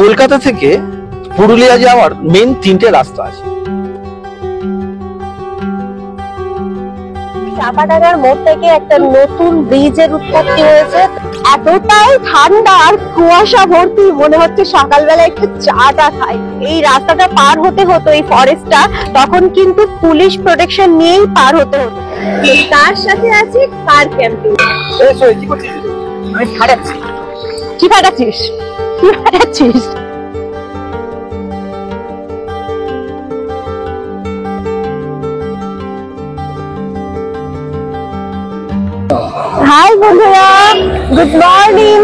কলকাতা থেকে পুরুলিয়া যাওয়ার মেন 3টে রাস্তা আছে। চাপাডাঙ্গার মোড় থেকে একটা নতুন ব্রিজের উৎপত্তি হয়েছে। এতটাই ঠান্ডা আর কুয়াশা ভর্তি, মনে হচ্ছে সকালবেলা একটু চাটা খাই। এই রাস্তাটা পার হতে হতো, এই ফরেস্টটা, তখন কিন্তু পুলিশ প্রোটেকশন নিয়েই পার হতে হতো। তার সাথে আছে কার ক্যাম্পিং। কি ফাটাচ্ছিস? হাই বন্ধুরা, গুড মর্নিং।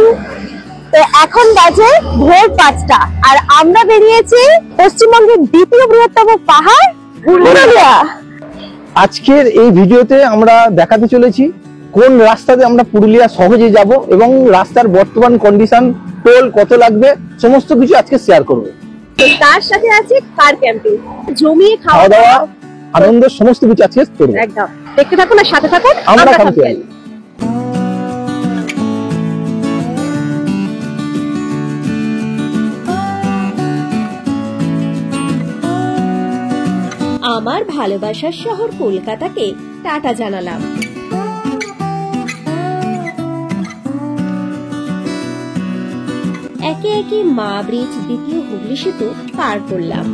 তো এখন বাজে ভোর 5টা আর আমরা বেরিয়েছি পশ্চিমবঙ্গের দ্বিতীয় বৃহত্তম পাহাড় পুরুলিয়া। আজকের এই ভিডিওতে আমরা দেখাতে চলেছি কোন রাস্তাতে আমরা পুরুলিয়া সহজে যাব এবং রাস্তার বর্তমান কন্ডিশন, টোল কত লাগবে, সমস্ত কিছু আজকে শেয়ার করব। তো তার সাথে আছে কার ক্যাম্পিং, জমিয়ে খাওয়া দাওয়া, আনন্দ, সমস্ত কিছু আজকে করব। একদম দেখতে থাকুন আর সাথে থাকুন, আমরা থাকতে। আমার ভালোবাসার শহর কলকাতাকে টাটা জানালাম। একে একে মা ব্রিজ, দ্বিতীয় হুগলি সেতু পার করলাম।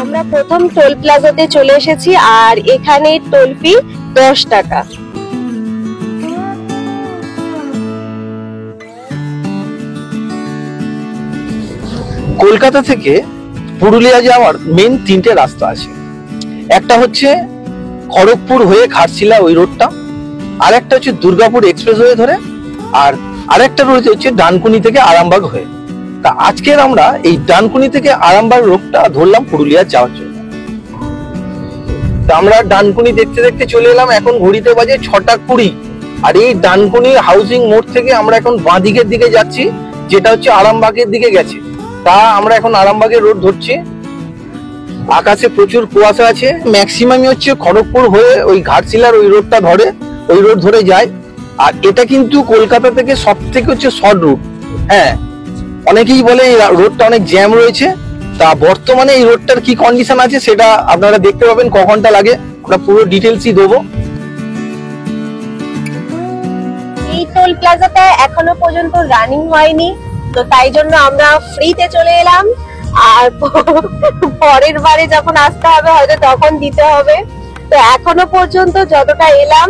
আমরা প্রথম টোল প্লাজাতে চলে এসেছি আর এখানে টোল ফি 10 টাকা। কলকাতা থেকে পুরুলিয়া যাওয়ার মেন 3টে রাস্তা আছে। একটা হচ্ছে খড়গপুর হয়ে ঘাটশিলা ওই রোডটা, আর একটা হচ্ছে দুর্গাপুর এক্সপ্রেসওয়ে ধরে, আর আরেকটা রোড হচ্ছে ডানকুনি থেকে আরামবাগ হয়ে। তা আজকের আমরা এই ডানকুনি থেকে আরামবাগ রোডটা ধরলাম পুরুলিয়া যাওয়ার জন্য। তা আমরা ডানকুনি দেখতে দেখতে চলে এলাম, এখন ঘড়িতে বাজে 6টা 20। আর এই ডানকুনি হাউসিং মোড় থেকে আমরা এখন বাঁ দিকের দিকে যাচ্ছি, যেটা হচ্ছে আরামবাগের দিকে গেছে। তা আমরা এখন আরামবাগের রোড ধরছি। আকাশে প্রচুর কুয়াশা আছে, ম্যাক্সিমামই হচ্ছে খড়গপুর হয়ে ওই ঘাটশিলার ওই রোডটা ধরে, ওই রোড ধরে যায়। আর এটা কিন্তু কলকাতা থেকে সব থেকে হচ্ছে শর্ট রুট। হ্যাঁ, অনেকেই বলে এই রোডটা অনেক জ্যাম রয়েছে। তা বর্তমানে এই রোডটার কি কন্ডিশন আছে সেটা আপনারা দেখতে পাবেন, ক ঘন্টা লাগে আমরা পুরো ডিটেলসই দেবো। এই টোল প্লাজাটা এখনো পর্যন্ত রানিং হয়নি, তো তাই জন্য আমরা ফ্রিতে চলে এলাম। আর পরের বারে যখন আসতে হবে হয়তো তখন দিতে হবে। তো এখনো পর্যন্ত যতটা এলাম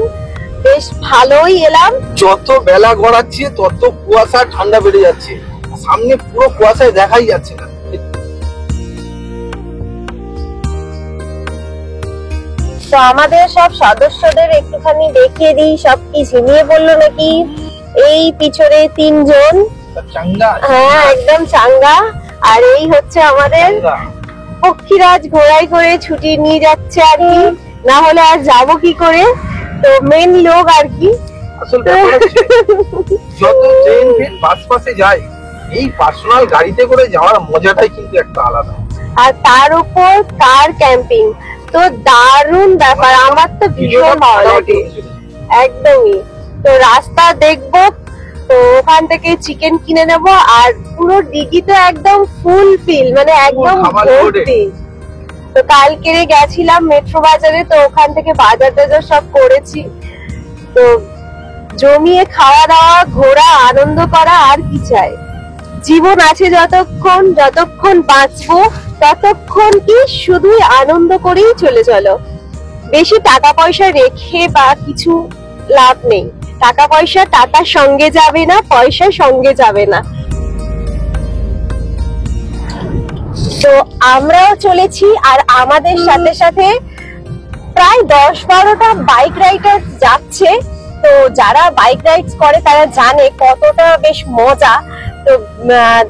বেশ ভালোই এলাম। যত বেলা গড়াচ্ছে তত কুয়াশা ঠান্ডা বেড়ে যাচ্ছে, সামনে পুরো কুয়াশায় দেখাই যাচ্ছে না। তো আমাদের সব সদস্যদের একটুখানি দেখিয়ে দিই, সব কি ঝিমিয়ে পড়লো নাকি। এই পিছনে 3 জন, হ্যাঁ একদম চাঙ্গা। আর এই হচ্ছে আমাদের পক্ষীরাজ, ঘোড়ায় করে ছুটি নিয়ে যাচ্ছে আর কি, না হলে আর যাবো কি করে। তো মেন লোক আর কি। আসলে যত ট্রেন ফেন বাস পাসে যায়, এই পার্সোনাল গাড়িতে করে যাওয়ার মজাটাই কিন্তু একটা আলাদা। আর তার উপর কার ক্যাম্পিং, তো দারুণ ব্যাপার। আমার তো ভীষণ ভালো লাগে একদমই। তো রাস্তা দেখবো, তো ওখান থেকে চিকেন কিনে নেব। আর পুরো ডিগি তো একদম ফুল ফিল, মানে একদম ভর্তি। তো কালকে গেছিলাম মেট্রো বাজারে, তো ওখান থেকে বাজার টাজার সব করেছি। তো জমিয়ে খাওয়া দাওয়া, ঘোরা, আনন্দ করা, আর কি চাই। জীবন আছে যতক্ষণ বাঁচবো ততক্ষণ কি শুধুই আনন্দ করেই চলে চলো। বেশি টাকা পয়সা রেখে বা কিছু লাভ নেই। টাকা পয়সা টাকার সঙ্গে যাবে না, পয়সার সঙ্গে যাবে না। তো আমরাও চলেছি, আর আমাদের সাথে সাথে প্রায় 10-12টা বাইক রাইডার যাচ্ছে। তো যারা বাইক রাইডস করে তারা জানে কতটা বেশ মজা। তো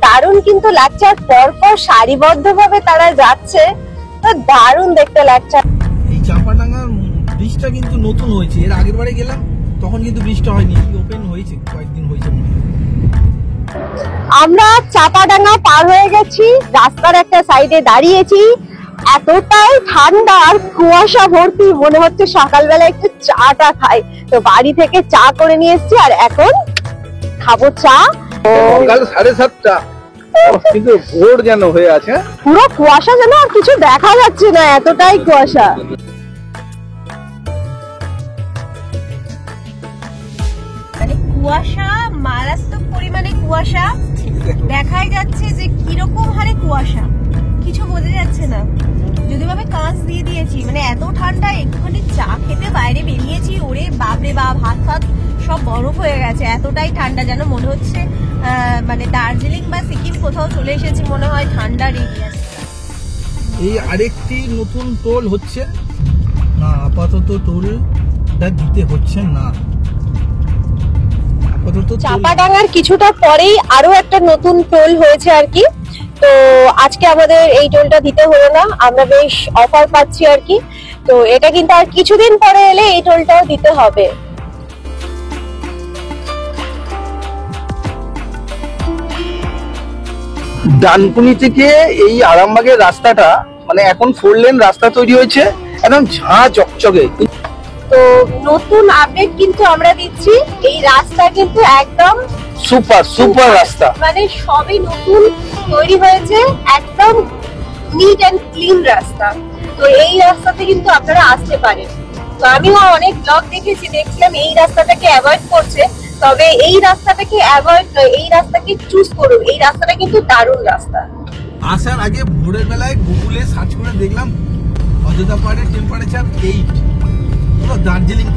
দারুণ কিন্তু লাগছে, আর পরপর সারিবদ্ধ ভাবে তারা যাচ্ছে, তো দারুণ দেখতে লাগছে। এই চাপাডাঙ্গা ব্রিজটা কিন্তু নতুন হয়েছে, এর আগের বারে গেলাম তখন কিন্তু ব্রিজটা হয়নি, ওপেন হয়েছে, কয়েকদিন হয়েছে। আমরা চাপাডাঙ্গা পার হয়ে গেছি, রাস্তার একটা সাইডে দাঁড়িয়েছি। এতটাই ঠান্ডা আর কুয়াশা ভর্তি, মনে হচ্ছে সকালবেলা একটু চাটা খাই। তো বাড়ি থেকে চা করে নিয়ে এসেছি আর এখন খাবো চা। সকাল 7:30, কিন্তু ভোর যেন হয়ে আছে। পুরো কুয়াশা, যেন আর কিছু দেখা যাচ্ছে না, এতটাই কুয়াশা। মানে কুয়াশা, মারাত্মক পরিমাণে কুয়াশা, দেখাই যাচ্ছে যে কিরকম হারে কুয়াশা, কিছু বোঝা যাচ্ছে না। যদিও আমি কাঁচ দিয়ে দিয়েছি, মানে এত ঠান্ডা। একটুখানি চা খেতে বাইরে বেরিয়েছি, ওরে বাপরে বাপ, হাত হাত সব বরফ হয়ে গেছে। এতটাই ঠান্ডা, যেন মনে হচ্ছে মানে দার্জিলিং বা সিকিম কোথাও চলে এসেছি মনে হয়, ঠান্ডার এরিয়া। এই আরেকটি নতুন টোল হচ্ছে না, আপাতত টোলটা দিতে হচ্ছে না। আপাতত চাপাডাঙ্গার কিছুটা পরেই আরো একটা নতুন টোল হয়েছে আর কি। তো আজকে আমাদের এই টোলটা দিতে হলো না, আমরা বেশ অফার পাচ্ছি আর কি। তো এটা কিন্তু আর কিছুদিন পরে এলে এই টোলটাও দিতে হবে। ডানকুনি থেকে এই আরামবাগের রাস্তাটা, মানে এখন 4 লেন রাস্তা তৈরি হয়েছে, একদম ঝাঁ চকচকে। তো নতুন আপডেট কিন্তু আমরা দিচ্ছি, এই রাস্তা কিন্তু একদম সুপার রাস্তা, মানে সবই নতুন তৈরি হয়েছে, একদম নিট এন্ড ক্লিন রাস্তা। তো এই রাস্তাতে কিন্তু আপনারা আসতে পারেন। তো আমিও অনেক ব্লগ দেখছিলাম এই রাস্তাটাকে অ্যাভয়েড করছে, তবে এই রাস্তাটাকে অ্যাভয়েড নয়, এই রাস্তাকে চুজ করুন। এই রাস্তাটা কিন্তু দারুণ রাস্তা। আসার আগে ভোরের বেলায় গুগলে সার্চ করে দেখলাম অযোধ্যা পাহাড়ের টেম্পারেচার 8, পুরো দার্জিলিং।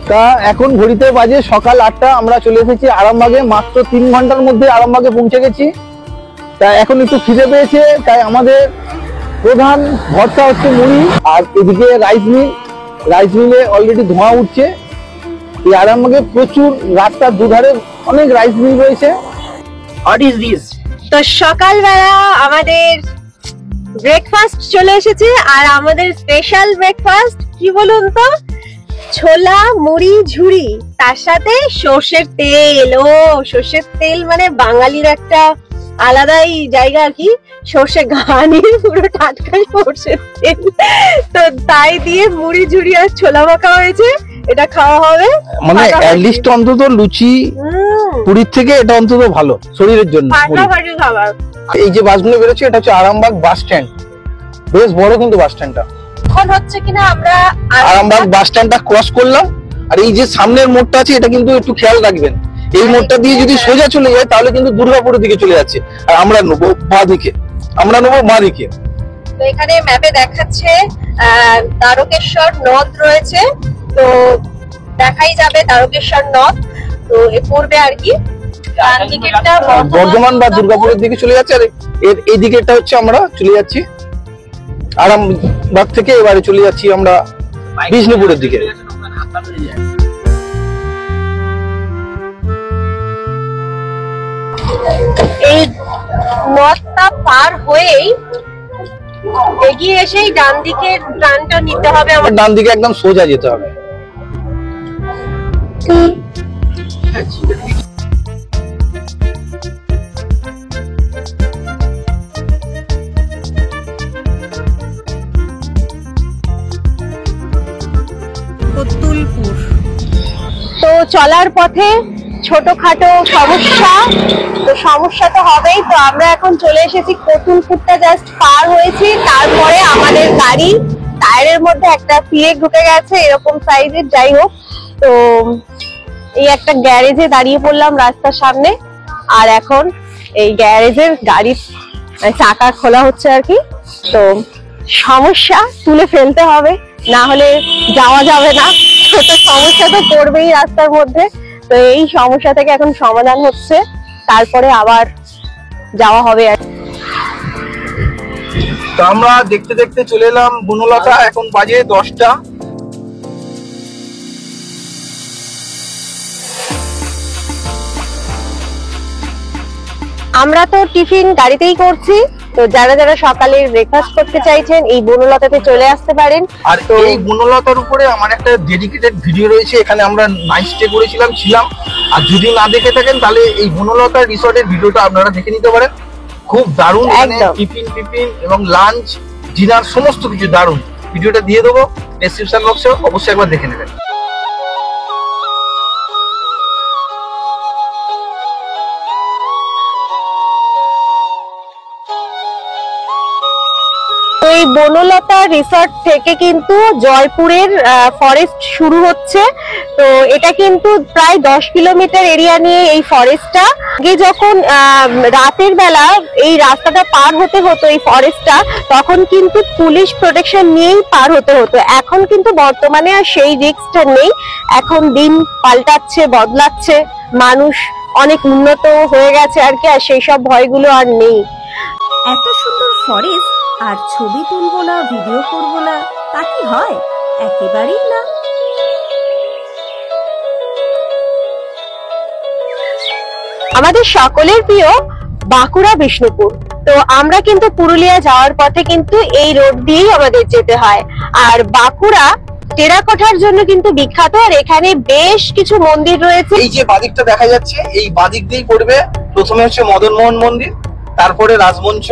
তা এখন ঘড়িতে বাজে সকাল 8টা, আমরা চলে এসেছি আরামবাগে। মাত্র 3 ঘন্টার মধ্যে আরামবাগে পৌঁছে গেছি। তা এখন একটু খিদে পেয়েছে, তাই আমাদের প্রধান ভরসা হচ্ছে মুড়ি। আর এদিকে রাইস মিলে অলরেডি ধোঁয়া উঠছে। এই আরামবাগে প্রচুর রাস্তার দুধারে অনেক রাইস মিল রয়েছে। What is this? তো সকালবেলা আমাদের ব্রেকফাস্ট চলে এসেছে, আর আমাদের স্পেশাল ব্রেকফাস্ট কি বলুন তো, ছোলা মুড়ি ঝুড়ি, তার সাথে সর্ষের তেল। ও সর্ষের তেল মানে বাঙালির একটা আলাদাই জায়গা আর কি, সর্ষে ঘানির পুরো টাটকা সর্ষের তেল। তো তাই দিয়ে মুড়ি ঝুড়ি আর ছোলা মাখা হয়েছে, এটা খাওয়া হবে। মানে লিস্ট অন্তত লুচি পুরীর থেকে এটা অন্তত ভালো শরীরের জন্য। ফাটাফাটি খাবার। এই যে বাসগুলো বেরোচ্ছে, এটা হচ্ছে আরামবাগ বাস স্ট্যান্ড, বেশ বড় কিন্তু বাস স্ট্যান্ডটা। এখন হচ্ছে কিনা আমরা আরামবাগ বাস স্ট্যান্ডটা ক্রস করলাম, আর এই যে সামনের মোড়টা আছে এটা কিন্তু একটু খেয়াল রাখবেন। এই মোড়টা দিয়ে যদি সোজা চলে যায় তাহলে কিন্তু দুর্গাপুরের দিকে চলে যাচ্ছে, আর আমরা নেবো বাঁ দিকে। তো এখানে ম্যাপে দেখাচ্ছে তারকেশ্বর নদ রয়েছে, তো দেখাই যাবে তারকেশ্বর নদ। তো এ পড়বে আর কি, বর্ধমান বা দুর্গাপুরের দিকে চলে যাচ্ছে। আর এর এই দিকেটা হচ্ছে আমরা চলে যাচ্ছি আরামবাগ থেকে, এবারে চলে যাচ্ছি আমরা বিষ্ণুপুরের দিকে। এই নদটা পার হয়েই এগিয়ে এসেই ডান দিকের টানটা নিতে হবে। আমার ডান দিকে একদম সোজা যেতে হবে। তো চলার পথে ছোটখাটো সমস্যা, তো সমস্যা তো হবেই। তো আমরা এখন চলে এসেছি, কতুলপুরটা জাস্ট পার হয়েছি, তারপরে আমাদের গাড়ি টায়ারের মধ্যে একটা পিএক ঢুকে গেছে এরকম সাইজের। যাই হোক, তো এই একটা গ্যারেজে দাঁড়িয়ে পড়লাম রাস্তার সামনে, আর এখন এই গ্যারেজের গাড়ির চাকা খোলা হচ্ছে আর কি। তো সমস্যা তুলে ফেলতে হবে, না হলে যাওয়া যাবে না। ছোট সমস্যা তো পড়বেই রাস্তার মধ্যে। তো এই সমস্যা থেকে এখন সমাধান হচ্ছে, তারপরে আবার যাওয়া হবে। তো আমরা দেখতে দেখতে চলে এলাম বনলতা, এখন বাজে 10টা। আমরা তো টিফিন গাড়িতেই করছি, তো যারা যারা সকালে ব্রেকফাস্ট করতে চাইছেন এই বনলতাতে চলে আসতে পারেন। আর এই বনলতার উপরে আমার একটা ডেডিকেটেড ভিডিও রয়েছে, এখানে আমরা নাইট স্টে ছিলাম। আর যদি না দেখে থাকেন তাহলে এই বনলতা রিসর্টের ভিডিওটা আপনারা দেখে নিতে পারেন। খুব দারুণ, টিফিন এবং লাঞ্চ ডিনার সমস্ত কিছু দারুণ। ভিডিওটা দিয়ে দেবো ডেসক্রিপশন বক্সে, অবশ্যই একবার দেখে নেবেন। এই বনলতা রিসর্ট থেকে কিন্তু জয়পুরের ফরেস্ট শুরু হচ্ছে। তো এটা কিন্তু প্রায় 10 কিলোমিটার এরিয়া নিয়ে এই ফরেস্টটা। আগে যখন রাতের বেলা এই রাস্তাটা পার হতে হতো এই ফরেস্টটা, তখন কিন্তু পুলিশ প্রোটেকশন নিয়েই পার হতে হতো। এখন কিন্তু বর্তমানে আর সেই রিস্কটা নেই। এখন দিন পাল্টাচ্ছে, বদলাচ্ছে, মানুষ অনেক উন্নত হয়ে গেছে আর কি, আর সেই সব ভয়গুলো আর নেই। এত সুন্দর ফরেস্ট আর ছবি তুলবো না, ভিডিও করবো না, তা কি হয়? একেবারেই না। আমাদের সকলের প্রিয় বাঁকুড়া বিষ্ণুপুর। তো আমরা কিন্তু পুরুলিয়া যাওয়ার পথে কিন্তু এই রোড দিয়েই আমাদের যেতে হয়। আর বাঁকুড়া টেরাকোটার জন্য কিন্তু বিখ্যাত, আর এখানে বেশ কিছু মন্দির রয়েছে। এই যে বাদিকটা দেখা যাচ্ছে, এই বাদিক দিয়েই পড়বে। প্রথমে হচ্ছে মদন মোহন মন্দির, তারপরে রাজমঞ্চ।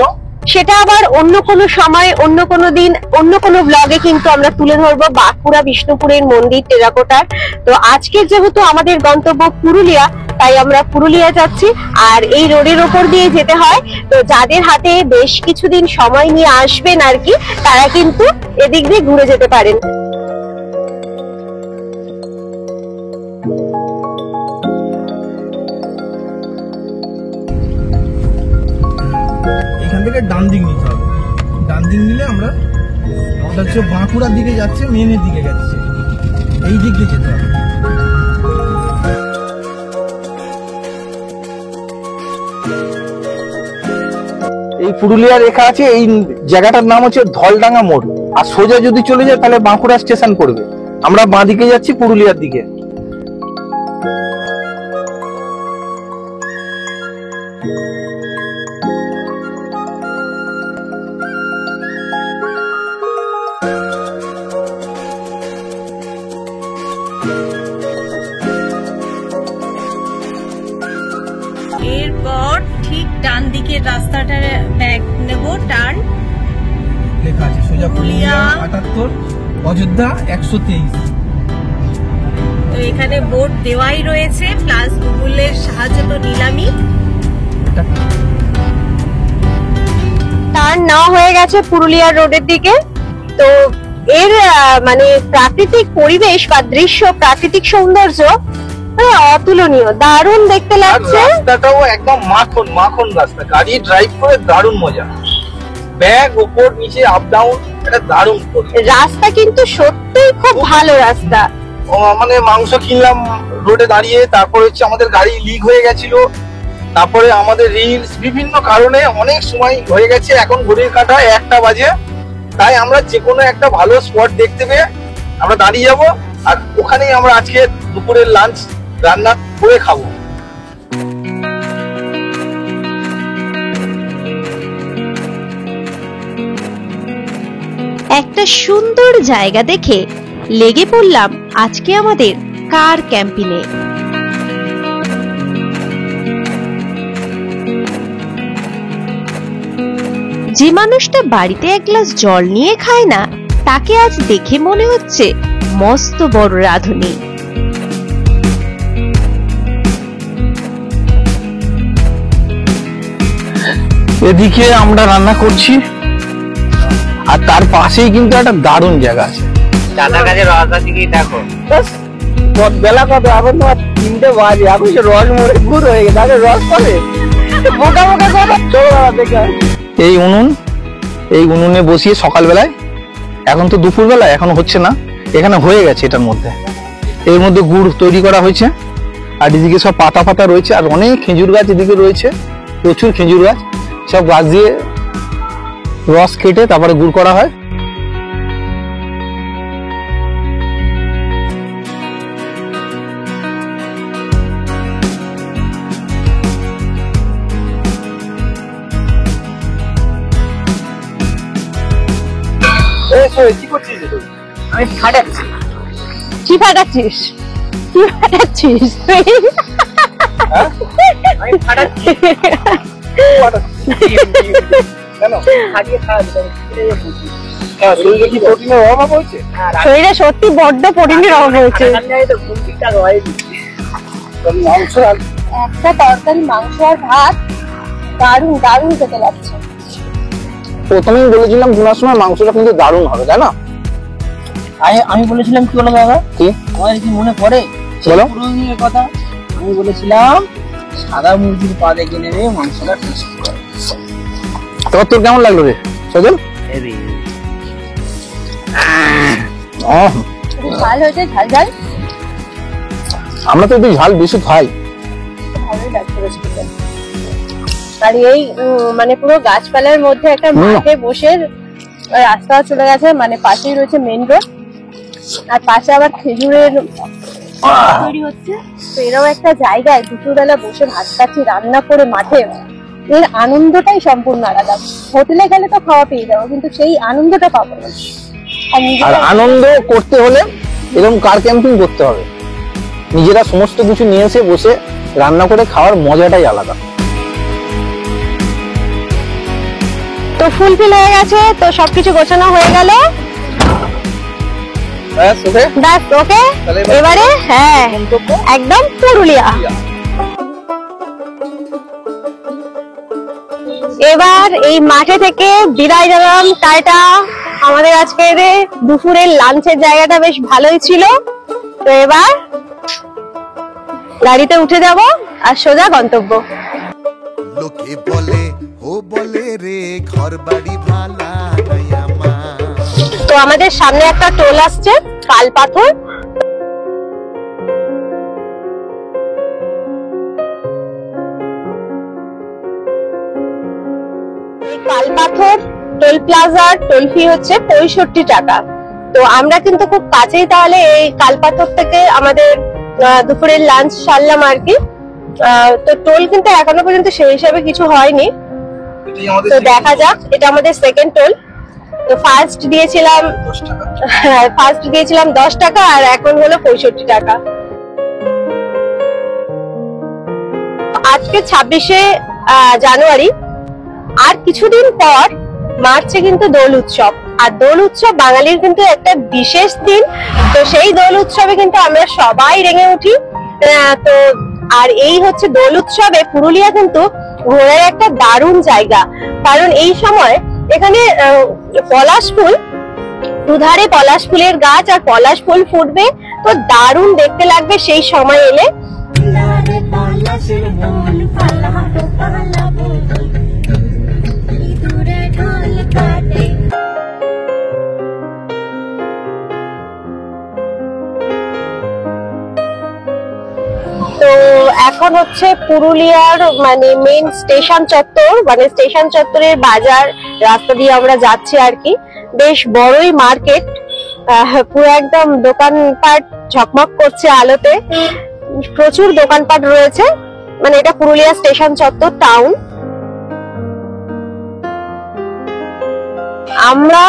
সেটা আবার অন্য কোনো সময়, অন্য কোনো দিন, অন্য কোনো ব্লগে কিন্তু আমরা তুলে ধরবো বাঁকুড়া বিষ্ণুপুরের মন্দির টেরাকোটার। তো আজকে যেহেতু আমাদের গন্তব্য পুরুলিয়া, তাই আমরা পুরুলিয়া যাচ্ছি। আর এই রোডের ওপর দিয়ে যেতে হয়। তো যাদের হাতে বেশ কিছুদিন সময় নিয়ে আসবেন আর কি, তারা কিন্তু এদিক দিয়ে ঘুরে যেতে পারেন। এখান থেকে ডান দিক নিতে হবে। ডান দিক নিলে আমরা হচ্ছে বাঁকুড়ার দিকে যাচ্ছে, মেনের দিকে যাচ্ছে, এই দিক দিয়ে যেতে হবে। এই পুরুলিয়া রেখা আছে, এই জায়গাটার নাম হচ্ছে ধলডাঙ্গা মোড়। আর সোজা যদি চলে যায় তাহলে বাঁকুড়া স্টেশন পড়বে। আমরা বাঁ দিকে যাচ্ছি পুরুলিয়ার দিকে। এরপর ঠিক ডান দিকের রাস্তাটা ব্যাক নেব, টার্ন। লেখা আছে সোজা পুরুলিয়া 78, অযোধ্যা 123। তো এখানে বোর্ড দেওয়াই রয়েছে, প্লাস গুগলের সাহায্যে তো নিলামই। টার্ন নেওয়া হয়ে গেছে পুরুলিয়া রোডের দিকে। তো এর মানে প্রাকৃতিক পরিবেশ বা দৃশ্য, প্রাকৃতিক সৌন্দর্য অতুলনীয়, দারুণ দেখতে লাগছে। রাস্তাটাও একদম মাখন মাখন রাস্তা, গাড়ি ড্রাইভ করে দারুণ মজা। ব্যাগ উপর নিচে আপ ডাউন, এটা দারুণ। রাস্তা কিন্তু সত্যিই খুব ভালো রাস্তা। মানে মাংস কিনলাম রোডে দাঁড়িয়ে, তারপর হচ্ছে আমাদের গাড়ি লিক হয়ে গেছিল, তারপরে আমাদের রিলস বিভিন্ন কারণে অনেক সময় হয়ে গেছে। এখন ঘড়ির কাঁটায় 1টা বাজে, তাই আমরা যে কোনো একটা ভালো স্পট দেখতে পেয়ে আমরা দাঁড়িয়ে যাব। আর ওখানেই আমরা আজকে দুপুরের লাঞ্চ রান্না করে খাবো। একটা সুন্দর জায়গা দেখে লেগে পড়লাম আজকে আমাদের কার ক্যাম্পিংয়ে। যে মানুষটা বাড়িতে এক গ্লাস জল নিয়ে খায় না, তাকে আজ দেখে মনে হচ্ছে মস্ত বড় রাঁধুনি। এদিকে আমরা রান্না করছি, আর তার পাশেই কিন্তু একটা দারুণ জায়গা আছে। চাঁদার কাছে রাস্তা দিকেই দেখো। বেলা কত? এখন তো 3টে বাজে, এখন সে রস মরে গুড় হয়ে গেছে। আগে রস করে বোকা বোকা করে চলো দেখে। এই উনুনে বসিয়ে সকালবেলায়, এখন তো দুপুরবেলা, এখন হচ্ছে না, এখানে হয়ে গেছে। এটার মধ্যে এর মধ্যে গুড় তৈরি করা হয়েছে। আর এদিকে সব পাতা পাতা রয়েছে, আর অনেক খেজুর গাছ এদিকে রয়েছে, প্রচুর খেজুর গাছ। সব গাছ দিয়ে রস কেটে তারপরে গুড় করা হয়। কি করছিস? আমি ফাটাচ্ছি। কি ফাটাচ্ছিস? কি ফাটাচ্ছিস তুই? আমি ফাটাচ্ছি। কেন? ফাটিয়ে খাওয়া যেতে শরীরে কি প্রোটিনের অভাব হয়েছে? শরীরে সত্যি বড্ড প্রোটিনের অভাব হয়েছে। মাংস আর একটা তরকারি, মাংস আর ভাত দারুণ দারুণ খেতে লাগছে। প্রথমেই বলেছিলাম ঘোরার সময় মাংসটা কিন্তু দারুণ হবে, তাই না? আমি বলেছিলাম কি বলো দাদা, কি আমার কি মনে পড়ে বলো? পুরো দিনের কথা? আমি বলেছিলাম সাদা মুরগির পা দেখে নেবে মাংসটা টেস্ট করে। তবে তোর কেমন লাগলো রে সজল? ঝাল হয়েছে, ঝাল ঝাল আমরা তো একটু ঝাল বেশি খাই। ভালোই লাগছে রেসিপিটা। আর এই মানে পুরো গাছপালার মধ্যে একটা মাঠে বসে রাস্তা চলে গেছে, মানে পাশেই রয়েছে মেইন রোড, আর পাশে আবার খেজুরের তৈরি হচ্ছে। তো এরকম একটা জায়গায় দুপুরবেলা বসে ভাত খাচ্ছি রান্না করে মাঠে, এর আনন্দটাই সম্পূর্ণ আলাদা। হোটেলে গেলে তো খাওয়া পেয়ে যাবো, কিন্তু সেই আনন্দটা পাবো না। আর আর নিজেরা আনন্দ করতে হলে এরকম কার ক্যাম্পিং করতে হবে, নিজেরা সমস্ত কিছু নিয়ে এসে বসে রান্না করে খাওয়ার মজাটাই আলাদা। তো ফুলফিল হয়ে গেছে, তো সবকিছু গোছানো হয়ে গেল, ব্যাস ওকে। এবারে হ্যাঁ একদম পুরুলিয়া। এবার এই মাঠে থেকে বিদায় জানালাম, টাটা। আমাদের আজকের দুপুরের লাঞ্চের জায়গাটা বেশ ভালোই ছিল। তো এবার গাড়িতে উঠে যাব আর সোজা গন্তব্য। লোকে বলে ও বলে রে ঘর বাড়ি ভালা নাই আমার। তো আমাদের সামনে একটা টোল আসছে, কালপাথর। কালপাথর টোল প্লাজার টোল ফি হচ্ছে 65 টাকা। তো আমরা কিন্তু খুব কাছেই, তাহলে এই কালপাথর থেকে আমাদের দুপুরের লাঞ্চ সারলাম আর কি। তো টোল কিন্তু এখনো পর্যন্ত সেই হিসাবে কিছু হয়নি, তো দেখা যাক। এটা আমাদের সেকেন্ড টোল। তো ফার্স্ট দিয়েছিলাম 10 টাকা, আর এখন হলো 65 টাকা। আজকে 26শে জানুয়ারি, আর কিছুদিন পর মার্চে কিন্তু দোল উৎসব। আর দোল উৎসব বাঙালির কিন্তু একটা বিশেষ দিন। তো সেই দোল উৎসবে কিন্তু আমরা সবাই রেঙে উঠি। তো আর এই হচ্ছে দোল উৎসবে পুরুলিয়া কিন্তু ঘোরার একটা দারুণ জায়গা, কারণ এই সময় এখানে পলাশ ফুল, দুধারে পলাশ ফুলের গাছ, আর পলাশ ফুল ফুটবে। তো দারুণ দেখতে লাগবে সেই সময় এলে। তো এখন হচ্ছে পুরুলিয়ার মানে মেইন স্টেশন চত্বর, মানে স্টেশন চত্বরের বাজার রাস্তা দিয়ে আমরা যাচ্ছি আর কি। বেশ বড়ই মার্কেট, পুরো একদম দোকানপাট ঝকমক করছে আলোতে, প্রচুর দোকানপাট রয়েছে। মানে এটা পুরুলিয়া স্টেশন চত্বর টাউন। আমরা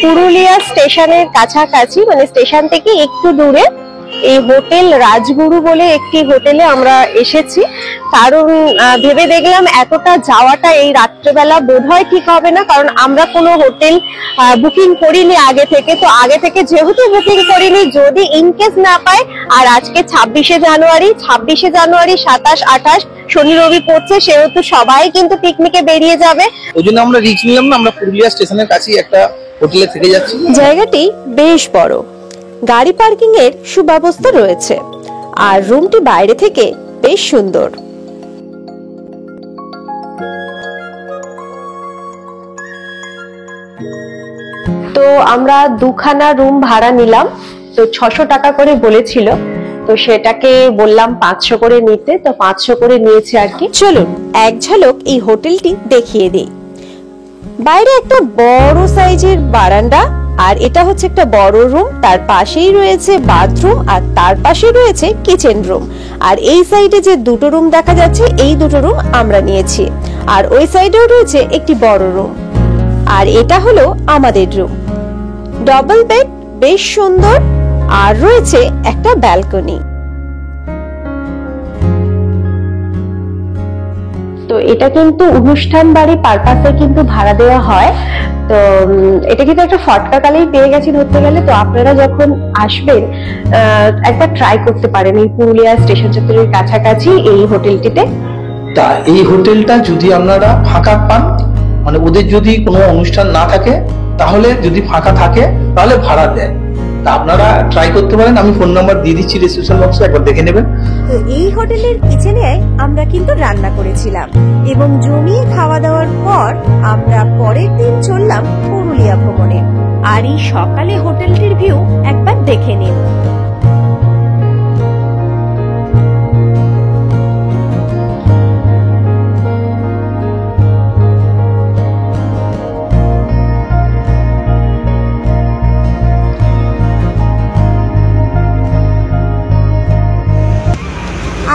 পুরুলিয়া স্টেশনের কাছাকাছি, মানে স্টেশন থেকে একটু দূরে এই হোটেল রাজগুরু বলে একটি হোটেলে আমরা এসেছি। কারণ ভেবে দেখলাম এতটা যাওয়াটা এই রাত্রেবেলা বোধহয় ঠিক হবে না, কারণ আমরা কোনো হোটেল বুকিং করিনি আগে থেকে। তো আগে থেকে যেহেতু বুকিং করিনি, যদি ইনকেস না পাই, আর আজকে 26শে জানুয়ারি, 27, 28 শনি রবি পড়ছে, সেহেতু সবাই কিন্তু পিকনিকে বেরিয়ে যাবে। ওই জন্য আমরা রিচ নিলাম না, আমরা পুরুলিয়া স্টেশনের কাছেই একটা হোটেলে থেকে যাচ্ছি। জায়গাটি বেশ বড়, গাড়ি পার্কিং এর সুব্যবস্থা রয়েছে, আর রুমটি বাইরে থেকে বেশ সুন্দর। তো আমরা দুখানা রুম ভাড়া নিলাম, তো 600 টাকা করে বলেছিল, তো সেটাকে বললাম 500 করে নিতে, তো 500 করে নিয়েছে আর কি। চলুন এক ঝলক এই হোটেলটি দেখিয়ে দিই। বাইরে একটা বড় সাইজের বারান্দা, আর এটা হচ্ছে একটা বড় রুম, তার পাশেই রয়েছে বাথরুম, আর তার পাশে রয়েছে কিচেন রুম। আর এই সাইডে যে দুটো রুম দেখা যাচ্ছে, এই দুটো রুম আমরা নিয়েছি, আর ওই সাইডেও রয়েছে একটি বড় রুম। আর এটা হলো আমাদের রুম। ডবল বেড, বেশ সুন্দর, আর রয়েছে একটা ব্যালকনি। তো এটা কিন্তু অনুষ্ঠান বাড়ি পারপাসে কিন্তু ভাড়া দেওয়া হয়। তো এটা কিন্তু একটা ফটকাকালেই পেয়ে গেছি ধরতে গেলে। তো আপনারা যখন আসবেন একবার ট্রাই করতে পারেন এই পুরুলিয়া স্টেশন চত্বরের কাছাকাছি এই হোটেলটিতে। তা এই হোটেলটা যদি আপনারা ফাঁকা পান, মানে ওদের যদি কোনো অনুষ্ঠান না থাকে, তাহলে যদি ফাঁকা থাকে তাহলে ভাড়া দেয়। তা আপনারা ট্রাই করতে পারেন, আমি ফোন নাম্বার দিয়ে দিচ্ছি রিসেপশন বক্সে, একবার দেখে নেবেন। তো এই হোটেলের কিচেনে আমরা কিন্তু রান্না করেছিলাম এবং জমিয়ে খাওয়া দাওয়ার পর আমরা পরের দিন চললাম পুরুলিয়া ভ্রমণে। আর এই সকালে হোটেলটির ভিউ একবার দেখে নিন।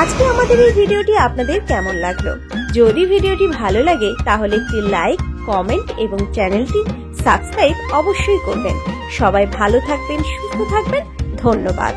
আজকে আমাদের এই ভিডিওটি আপনাদের কেমন লাগলো? যদি ভিডিওটি ভালো লাগে তাহলে একটি লাইক, কমেন্ট এবং চ্যানেলটি সাবস্ক্রাইব অবশ্যই করবেন। সবাই ভালো থাকবেন, সুস্থ থাকবেন। ধন্যবাদ।